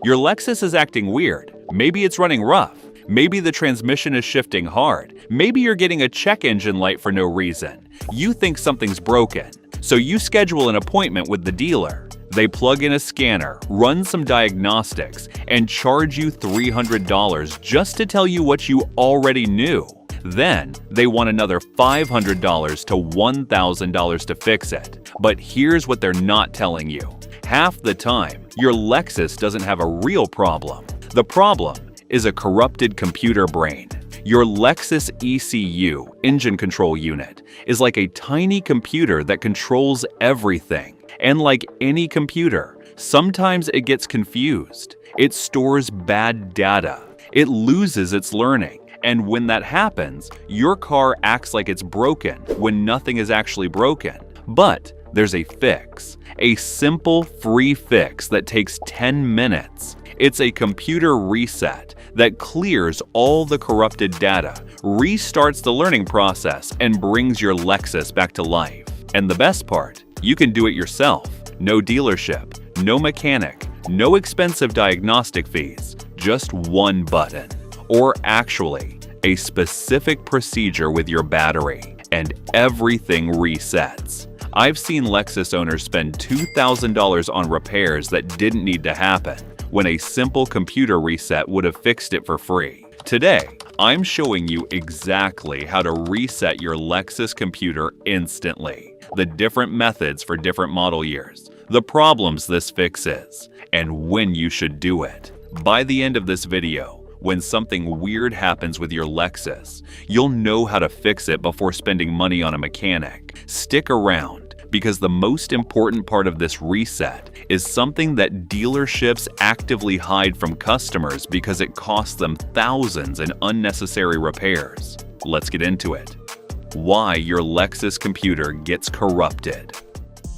Your Lexus is acting weird. Maybe it's running rough. Maybe the transmission is shifting hard. Maybe you're getting a check engine light for no reason. You think something's broken, so you schedule an appointment with the dealer. They plug in a scanner, run some diagnostics, and charge you $300 just to tell you what you already knew. Then, they want another $500 to $1,000 to fix it. But here's what they're not telling you. Half the time, your Lexus doesn't have a real problem. The problem is a corrupted computer brain. Your Lexus ECU, engine control unit, is like a tiny computer that controls everything. And like any computer, sometimes it gets confused. It stores bad data. It loses its learning. And when that happens, your car acts like it's broken when nothing is actually broken. But there's a fix. A simple, free fix that takes 10 minutes. It's a computer reset that clears all the corrupted data, restarts the learning process, and brings your Lexus back to life. And the best part, you can do it yourself. No dealership, no mechanic, no expensive diagnostic fees, just one button. Or actually, a specific procedure with your battery, and everything resets. I've seen Lexus owners spend $2,000 on repairs that didn't need to happen, when a simple computer reset would have fixed it for free. Today, I'm showing you exactly how to reset your Lexus computer instantly, the different methods for different model years, the problems this fixes, and when you should do it. By the end of this video, when something weird happens with your Lexus, you'll know how to fix it before spending money on a mechanic. Stick around, because the most important part of this reset is something that dealerships actively hide from customers because it costs them thousands in unnecessary repairs. Let's get into it. Why your Lexus computer gets corrupted.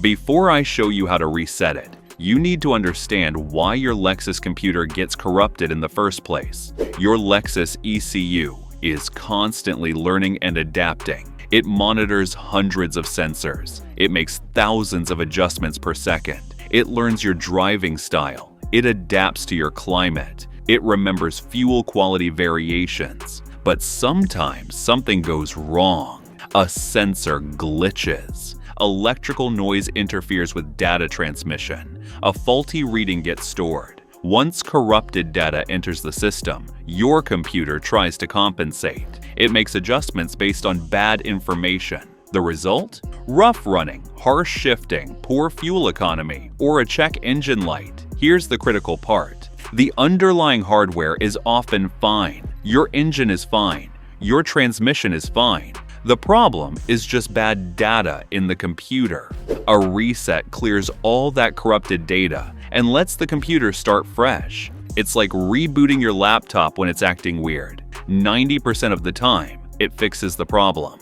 Before I show you how to reset it, you need to understand why your Lexus computer gets corrupted in the first place. Your Lexus ECU is constantly learning and adapting. It monitors hundreds of sensors. It makes thousands of adjustments per second. It learns your driving style. It adapts to your climate. It remembers fuel quality variations. But sometimes something goes wrong. A sensor glitches. Electrical noise interferes with data transmission. A faulty reading gets stored. Once corrupted data enters the system, your computer tries to compensate. It makes adjustments based on bad information. The result? Rough running, harsh shifting, poor fuel economy, or a check engine light. Here's the critical part. The underlying hardware is often fine. Your engine is fine. Your transmission is fine. The problem is just bad data in the computer. A reset clears all that corrupted data and lets the computer start fresh. It's like rebooting your laptop when it's acting weird. 90% of the time, it fixes the problem.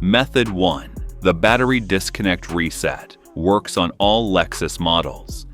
Method 1. The battery disconnect reset works on all Lexus models.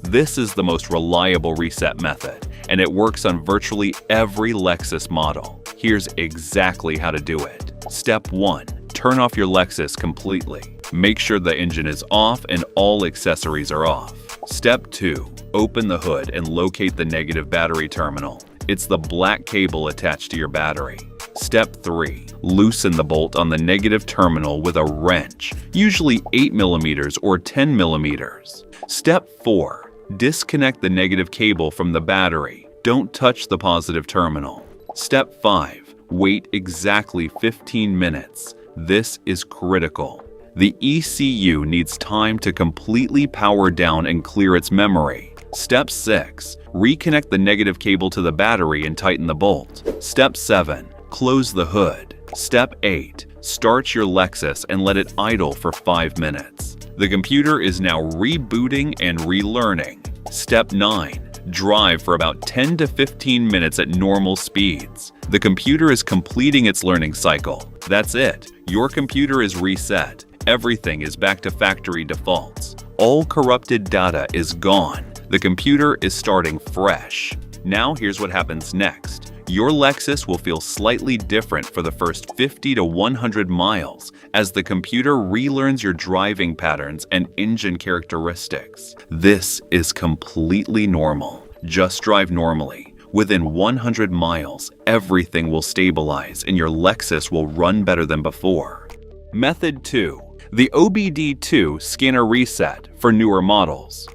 This is the most reliable reset method, and it works on virtually every Lexus model. Here's exactly how to do it. Step 1. Turn off your Lexus completely. Make sure the engine is off and all accessories are off. Step 2. Open the hood and locate the negative battery terminal. It's the black cable attached to your battery. Step 3. Loosen the bolt on the negative terminal with a wrench, usually 8mm or 10mm. Step 4. Disconnect the negative cable from the battery. Don't touch the positive terminal. Step 5. Wait exactly 15 minutes. This is critical. The ECU needs time to completely power down and clear its memory. Step 6. Reconnect the negative cable to the battery and tighten the bolt. Step 7. Close the hood. Step 8. Start your Lexus and let it idle for 5 minutes. The computer is now rebooting and relearning. Step 9. Drive for about 10 to 15 minutes at normal speeds. The computer is completing its learning cycle. That's it. Your computer is reset. Everything is back to factory defaults. All corrupted data is gone. The computer is starting fresh. Now here's what happens next. Your Lexus will feel slightly different for the first 50 to 100 miles as the computer relearns your driving patterns and engine characteristics. This is completely normal. Just drive normally. Within 100 miles, everything will stabilize and your Lexus will run better than before. Method 2. The OBD2 Scanner Reset for newer models.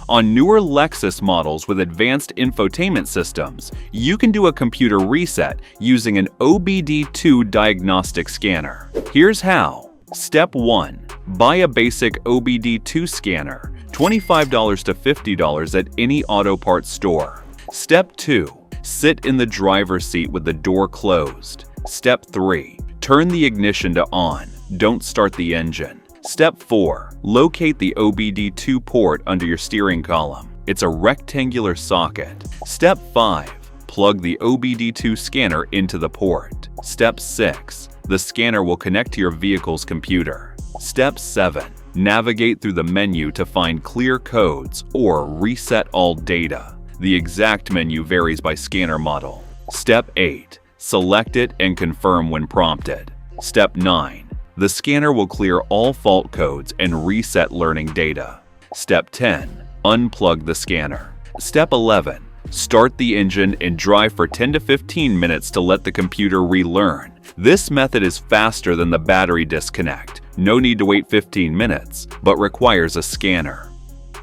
On newer Lexus models with advanced infotainment systems, you can do a computer reset using an OBD2 diagnostic scanner. Here's how. Step 1. Buy a basic OBD2 scanner, $25 to $50 at any auto parts store. Step 2. Sit in the driver's seat with the door closed. Step 3. Turn the ignition to on. Don't start the engine. Step 4. Locate the OBD2 port under your steering column. It's a rectangular socket. Step 5. Plug the OBD2 scanner into the port. Step 6. The scanner will connect to your vehicle's computer. Step 7. Navigate through the menu to find clear codes or reset all data. The exact menu varies by scanner model. Step 8. Select it and confirm when prompted. Step 9. The scanner will clear all fault codes and reset learning data. Step 10. Unplug the scanner. Step 11. Start the engine and drive for 10 to 15 minutes to let the computer relearn. This method is faster than the battery disconnect. No need to wait 15 minutes, but requires a scanner.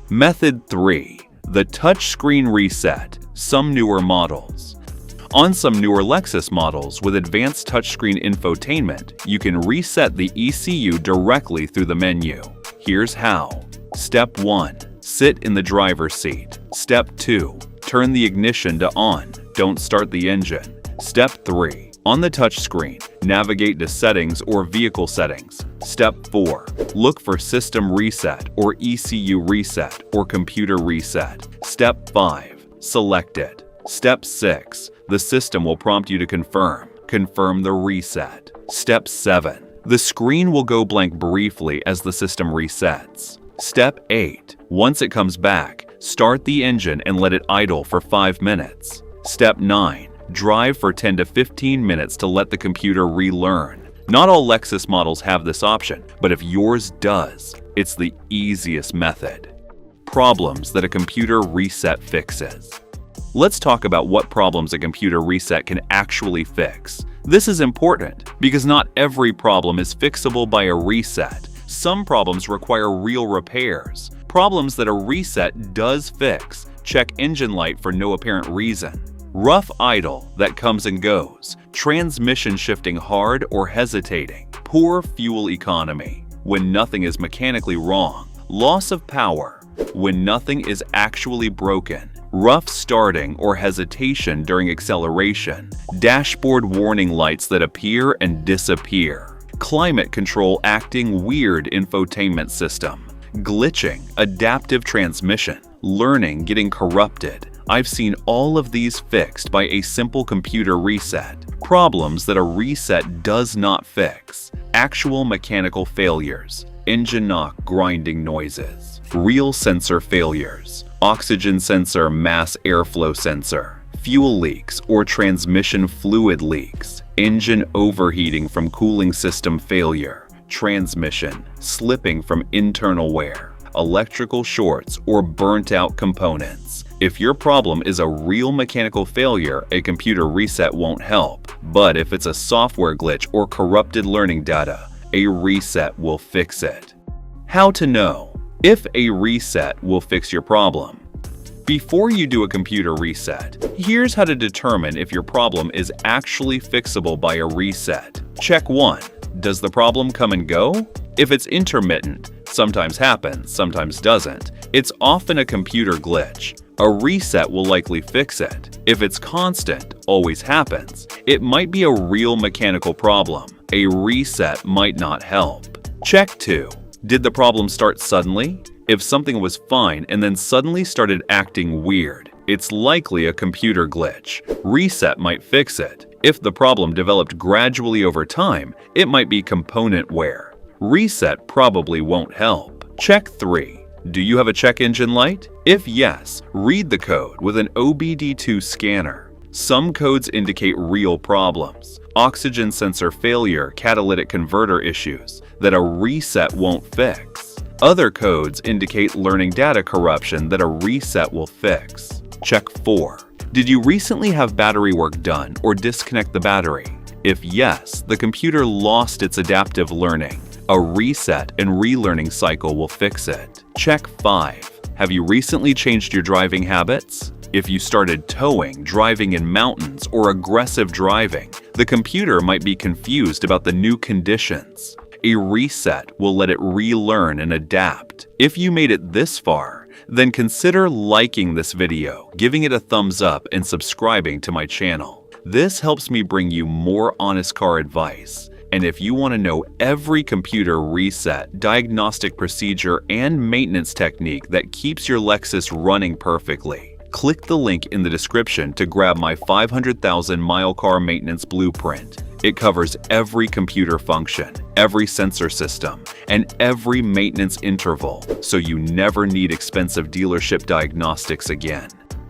Method 3. The touchscreen reset. Some newer models. On some newer Lexus models with advanced touchscreen infotainment, you can reset the ECU directly through the menu. Here's how. Step 1. Sit in the driver's seat. Step 2. Turn the ignition to on. Don't start the engine. Step 3. On the touchscreen, navigate to Settings or Vehicle Settings. Step 4. Look for System Reset or ECU Reset or Computer Reset. Step 5. Select it. Step 6. The system will prompt you to confirm. Confirm the reset. Step 7. The screen will go blank briefly as the system resets. Step 8. Once it comes back, start the engine and let it idle for 5 minutes. Step 9. Drive for 10 to 15 minutes to let the computer relearn. Not all Lexus models have this option, but if yours does, it's the easiest method. Problems that a computer reset fixes. Let's talk about what problems a computer reset can actually fix. This is important because not every problem is fixable by a reset. Some problems require real repairs. Problems that a reset does fix. Check engine light for no apparent reason. Rough idle that comes and goes. Transmission shifting hard or hesitating. Poor fuel economy when nothing is mechanically wrong. Loss of power when nothing is actually broken. Rough starting or hesitation during acceleration. Dashboard warning lights that appear and disappear. Climate control acting weird infotainment system. Glitching, adaptive transmission. Learning getting corrupted. I've seen all of these fixed by a simple computer reset. Problems that a reset does not fix. Actual mechanical failures. Engine knock grinding noises. Real sensor failures. Oxygen sensor, mass airflow sensor. Fuel leaks or transmission fluid leaks. Engine overheating from cooling system failure. Transmission, slipping from internal wear. Electrical shorts or burnt out components. If your problem is a real mechanical failure, a computer reset won't help. But if it's a software glitch or corrupted learning data, a reset will fix it. How to know if a reset will fix your problem. Before you do a computer reset, here's how to determine if your problem is actually fixable by a reset. Check 1. Does the problem come and go? If it's intermittent, sometimes happens, sometimes doesn't, it's often a computer glitch. A reset will likely fix it. If it's constant, always happens, it might be a real mechanical problem. A reset might not help. Check 2. Did the problem start suddenly? If something was fine and then suddenly started acting weird, it's likely a computer glitch. Reset might fix it. If the problem developed gradually over time, it might be component wear. Reset probably won't help. Check 3. Do you have a check engine light? If yes, read the code with an OBD2 scanner. Some codes indicate real problems. Oxygen sensor failure, catalytic converter issues that a reset won't fix. Other codes indicate learning data corruption that a reset will fix. Check 4. Did you recently have battery work done or disconnect the battery? If yes, the computer lost its adaptive learning. A reset and relearning cycle will fix it. Check 5. Have you recently changed your driving habits? If you started towing, driving in mountains, or aggressive driving, the computer might be confused about the new conditions. A reset will let it relearn and adapt. If you made it this far, then consider liking this video, giving it a thumbs up, and subscribing to my channel. This helps me bring you more honest car advice. And if you want to know every computer reset, diagnostic procedure, and maintenance technique that keeps your Lexus running perfectly, click the link in the description to grab my 500,000-mile car maintenance blueprint. It covers every computer function, every sensor system, and every maintenance interval, so you never need expensive dealership diagnostics again.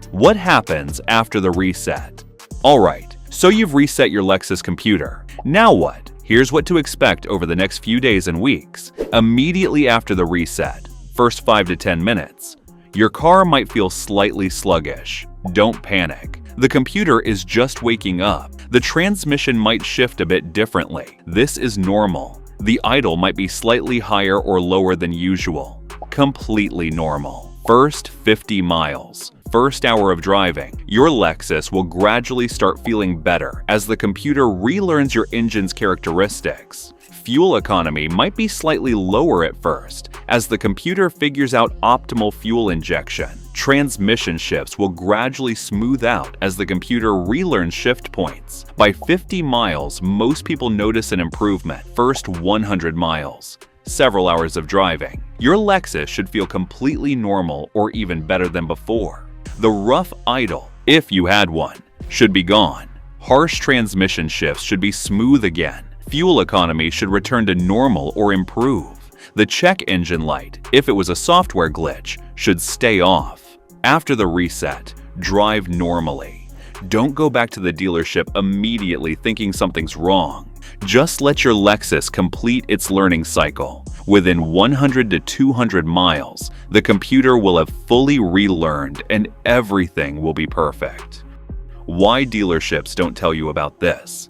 What happens after the reset? Alright, so you've reset your Lexus computer. Now what? Here's what to expect over the next few days and weeks. Immediately after the reset, first 5 to 10 minutes, your car might feel slightly sluggish. Don't panic. The computer is just waking up. The transmission might shift a bit differently. This is normal. The idle might be slightly higher or lower than usual. Completely normal. First 50 miles. First hour of driving, your Lexus will gradually start feeling better as the computer relearns your engine's characteristics. Fuel economy might be slightly lower at first as the computer figures out optimal fuel injection. Transmission shifts will gradually smooth out as the computer relearns shift points. By 50 miles, most people notice an improvement. First 100 miles. Several hours of driving, your Lexus should feel completely normal or even better than before. The rough idle, if you had one, should be gone. Harsh transmission shifts should be smooth again. Fuel economy should return to normal or improve. The check engine light, if it was a software glitch, should stay off. After the reset, drive normally. Don't go back to the dealership immediately thinking something's wrong. Just let your Lexus complete its learning cycle. Within 100 to 200 miles, the computer will have fully relearned and everything will be perfect. Why dealerships don't tell you about this?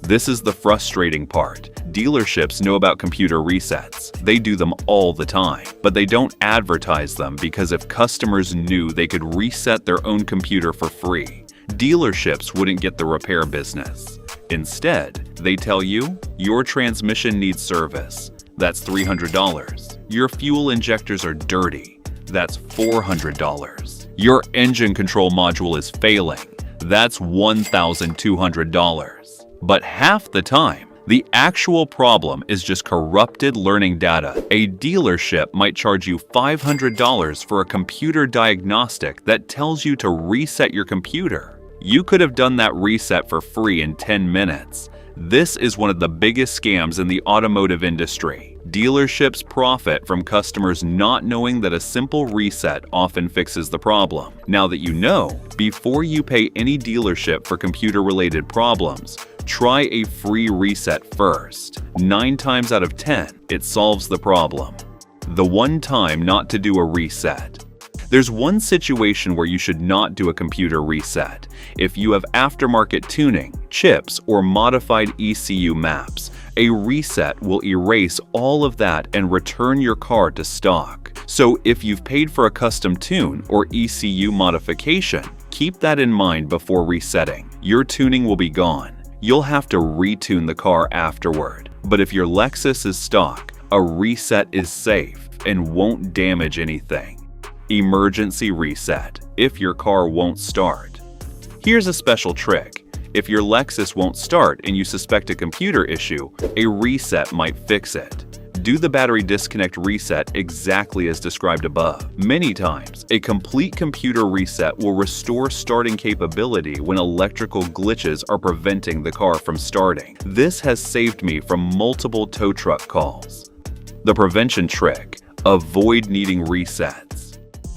This is the frustrating part. Dealerships know about computer resets. They do them all the time, but they don't advertise them because if customers knew they could reset their own computer for free, dealerships wouldn't get the repair business. Instead, they tell you, your transmission needs service. That's $300. Your fuel injectors are dirty. That's $400. Your engine control module is failing. That's $1,200. But half the time, the actual problem is just corrupted learning data. A dealership might charge you $500 for a computer diagnostic that tells you to reset your computer. You could have done that reset for free in 10 minutes. This is one of the biggest scams in the automotive industry. Dealerships profit from customers not knowing that a simple reset often fixes the problem. Now that you know, before you pay any dealership for computer-related problems, try a free reset first. 9 times out of 10, it solves the problem. The one time not to do a reset. There's one situation where you should not do a computer reset. If you have aftermarket tuning, chips, or modified ECU maps, a reset will erase all of that and return your car to stock. So if you've paid for a custom tune or ECU modification, keep that in mind before resetting. Your tuning will be gone. You'll have to retune the car afterward. But if your Lexus is stock, a reset is safe and won't damage anything. Emergency reset, if your car won't start. Here's a special trick. If your Lexus won't start and you suspect a computer issue, a reset might fix it. Do the battery disconnect reset exactly as described above. Many times, a complete computer reset will restore starting capability when electrical glitches are preventing the car from starting. This has saved me from multiple tow truck calls. The prevention trick: avoid needing resets.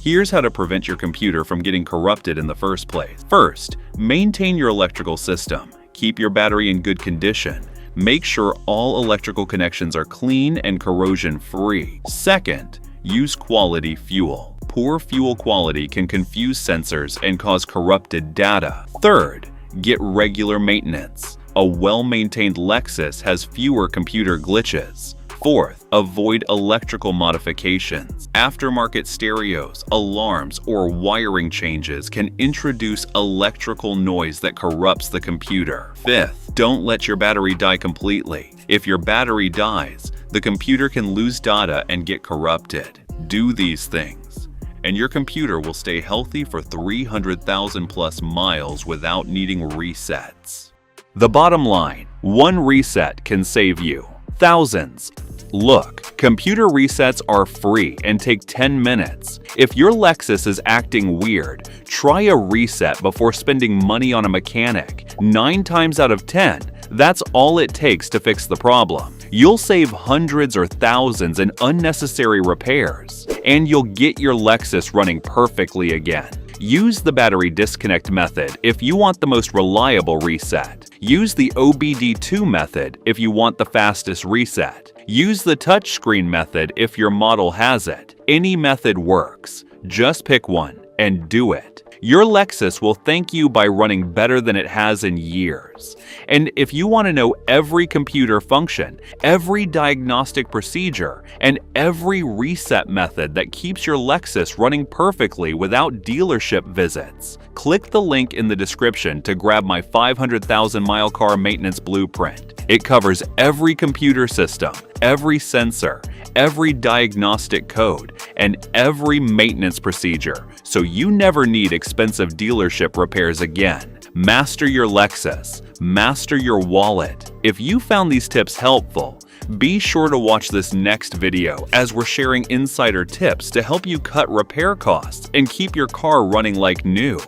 Here's how to prevent your computer from getting corrupted in the first place. First, maintain your electrical system. Keep your battery in good condition. Make sure all electrical connections are clean and corrosion-free. Second, use quality fuel. Poor fuel quality can confuse sensors and cause corrupted data. Third, get regular maintenance. A well-maintained Lexus has fewer computer glitches. Fourth, avoid electrical modifications. Aftermarket stereos, alarms, or wiring changes can introduce electrical noise that corrupts the computer. Fifth, don't let your battery die completely. If your battery dies, the computer can lose data and get corrupted. Do these things, and your computer will stay healthy for 300,000 plus miles without needing resets. The bottom line, one reset can save you thousands. Look, computer resets are free and take 10 minutes. If your Lexus is acting weird, try a reset before spending money on a mechanic. 9 times out of 10, that's all it takes to fix the problem. You'll save hundreds or thousands in unnecessary repairs, and you'll get your Lexus running perfectly again. Use the battery disconnect method if you want the most reliable reset. Use the OBD2 method if you want the fastest reset. Use the touchscreen method if your model has it. Any method works. Just pick one and do it. Your Lexus will thank you by running better than it has in years. And if you want to know every computer function, every diagnostic procedure, and every reset method that keeps your Lexus running perfectly without dealership visits, click the link in the description to grab my 500,000-mile car maintenance blueprint. It covers every computer system, every sensor, every diagnostic code, and every maintenance procedure, so you never need expensive dealership repairs again. Master your Lexus. Master your wallet. If you found these tips helpful, be sure to watch this next video as we're sharing insider tips to help you cut repair costs and keep your car running like new.